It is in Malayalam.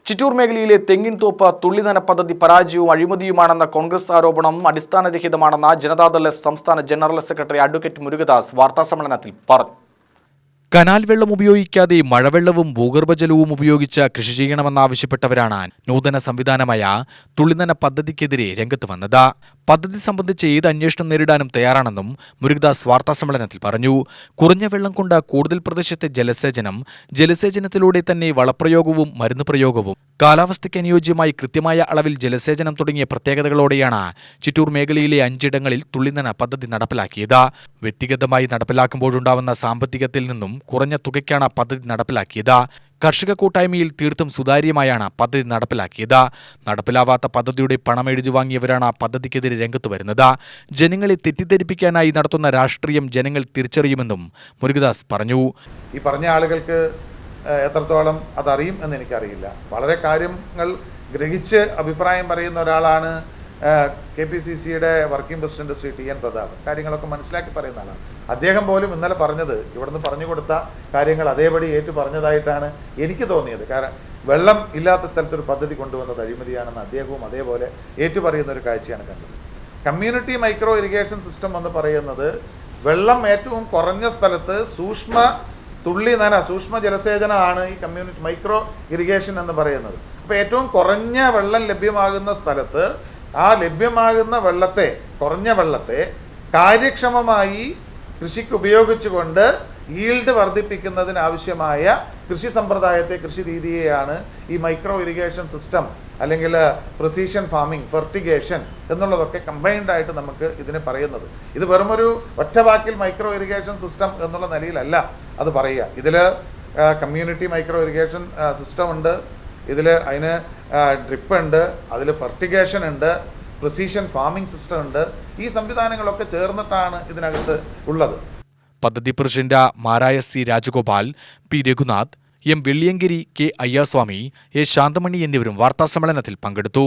ചിറ്റൂർ മേഖലയിലെ തെങ്ങിൻതോപ്പ് തുള്ളിനന പദ്ധതി പരാജയവും അഴിമതിയുമാണെന്ന കോൺഗ്രസ് ആരോപണം അടിസ്ഥാനരഹിതമാണെന്ന് ജനതാദൾ എസ് സംസ്ഥാന ജനറൽ സെക്രട്ടറി അഡ്വക്കേറ്റ് മുരുകദാസ് വാർത്താസമ്മേളനത്തിൽ പറഞ്ഞു. കനാൽ വെള്ളം ഉപയോഗിക്കാതെ മഴവെള്ളവും ഭൂഗർഭജലവും ഉപയോഗിച്ച് കൃഷി ചെയ്യണമെന്നാവശ്യപ്പെട്ടവരാണ് നൂതന സംവിധാനമായ തുള്ളിനന പദ്ധതിക്കെതിരെ രംഗത്ത് വന്നത്. പദ്ധതി സംബന്ധിച്ച് ഏത് അന്വേഷണം നേരിടാനും തയ്യാറാണെന്നും മുരുകദാസ് വാർത്താസമ്മേളനത്തിൽ പറഞ്ഞു. കുറഞ്ഞ വെള്ളം കൊണ്ട് കൂടുതൽ പ്രദേശത്തെ ജലസേചനത്തിലൂടെ തന്നെ വളപ്രയോഗവും മരുന്ന് പ്രയോഗവും കാലാവസ്ഥയ്ക്ക് അനുയോജ്യമായി കൃത്യമായ അളവിൽ ജലസേചനം തുടങ്ങിയ പ്രത്യേകതകളോടെയാണ് ചിറ്റൂർ മേഖലയിലെ 5 ഇടങ്ങളിൽ തുള്ളിനന പദ്ധതി നടപ്പിലാക്കിയത്. വ്യക്തിഗതമായി നടപ്പിലാക്കുമ്പോഴുണ്ടാവുന്ന സാമ്പത്തികത്തിൽ നിന്നും കുറഞ്ഞ തുകയ്ക്കാണ് പദ്ധതി നടപ്പിലാക്കിയത്. കർഷക കൂട്ടായ്മയിൽ തീർത്തും സുതാര്യമായാണ് പദ്ധതി നടപ്പിലാക്കിയത്. നടപ്പിലാവാത്ത പദ്ധതിയുടെ പണം എഴുതി വാങ്ങിയവരാണ് പദ്ധതിക്കെതിരെ രംഗത്ത് വരുന്നത്. ജനങ്ങളെ തെറ്റിദ്ധരിപ്പിക്കാനായി നടത്തുന്ന രാഷ്ട്രീയം ജനങ്ങൾ തിരിച്ചറിയുമെന്നും മുരുകദാസ് പറഞ്ഞു. ഈ പറഞ്ഞ ആളുകൾക്ക് എത്രത്തോളം അതറിയും എന്ന് എനിക്കറിയില്ല. വളരെ കാര്യങ്ങൾ ഗ്രഹിച്ച് അഭിപ്രായം പറയുന്ന ഒരാളാണ് KPCCയുടെ working president Shri TN Prathap. കാര്യങ്ങളൊക്കെ മനസ്സിലാക്കി പറയുന്ന ആളാണ്. അദ്ദേഹം പോലും ഇന്നലെ പറഞ്ഞത്, ഇവിടുന്ന് പറഞ്ഞു കൊടുത്ത കാര്യങ്ങൾ അതേപടി ഏറ്റു പറഞ്ഞതായിട്ടാണ് എനിക്ക് തോന്നിയത്. കാരണം വെള്ളം ഇല്ലാത്ത സ്ഥലത്തൊരു പദ്ധതി കൊണ്ടുവന്നത് അഴിമതിയാണെന്ന് അദ്ദേഹവും അതേപോലെ ഏറ്റുപറയുന്ന ഒരു കാഴ്ചയാണ് കണ്ടത്. കമ്മ്യൂണിറ്റി മൈക്രോ ഇറിഗേഷൻ സിസ്റ്റം എന്ന് പറയുന്നത് വെള്ളം ഏറ്റവും കുറഞ്ഞ സ്ഥലത്ത് സൂക്ഷ്മ ജലസേചനമാണ് ഈ കമ്മ്യൂണിറ്റി മൈക്രോ ഇറിഗേഷൻ എന്ന് പറയുന്നത്. അപ്പോൾ ഏറ്റവും കുറഞ്ഞ വെള്ളം ലഭ്യമാകുന്ന സ്ഥലത്ത് ആ ലഭ്യമാകുന്ന കുറഞ്ഞ വെള്ളത്തെ കാര്യക്ഷമമായി കൃഷിക്ക് ഉപയോഗിച്ചുകൊണ്ട് ഈൽഡ് വർദ്ധിപ്പിക്കുന്നതിനാവശ്യമായ കൃഷി സമ്പ്രദായത്തെ, കൃഷി രീതിയെയാണ് ഈ മൈക്രോ ഇറിഗേഷൻ സിസ്റ്റം അല്ലെങ്കിൽ പ്രിസിഷൻ ഫാമിംഗ്, ഫെർട്ടിഗേഷൻ എന്നുള്ളതൊക്കെ കമ്പൈൻഡ് ആയിട്ട് നമുക്ക് ഇതിനെ പറയുന്നത്. ഇത് വെറുമൊരു ഒറ്റ വാക്കിൽ മൈക്രോ ഇറിഗേഷൻ സിസ്റ്റം എന്നുള്ള നിലയിലല്ല അത് പറയുക. ഇതിൽ കമ്മ്യൂണിറ്റി മൈക്രോ ഇറിഗേഷൻ സിസ്റ്റം ഉണ്ട്, അതിന് ഡ്രിപ്പ് ഉണ്ട്, അതിൽ ഫെർട്ടിഗേഷൻ ഉണ്ട്, പ്രിസിഷൻ ഫാമിംഗ് സിസ്റ്റം ഉണ്ട്. ഈ സംവിധാനങ്ങളൊക്കെ ചേർന്നിട്ടാണ് ഇതിനകത്ത് ഉള്ളത്. പദ്ധതി പ്രസിഡന്റ് മാരായ C Rajagopal, P Raghunath, M വെള്ളിയങ്കരി, K Ayyaswamy, A Shanthamani എന്നിവരും വാർത്താസമ്മേളനത്തിൽ പങ്കെടുത്തു.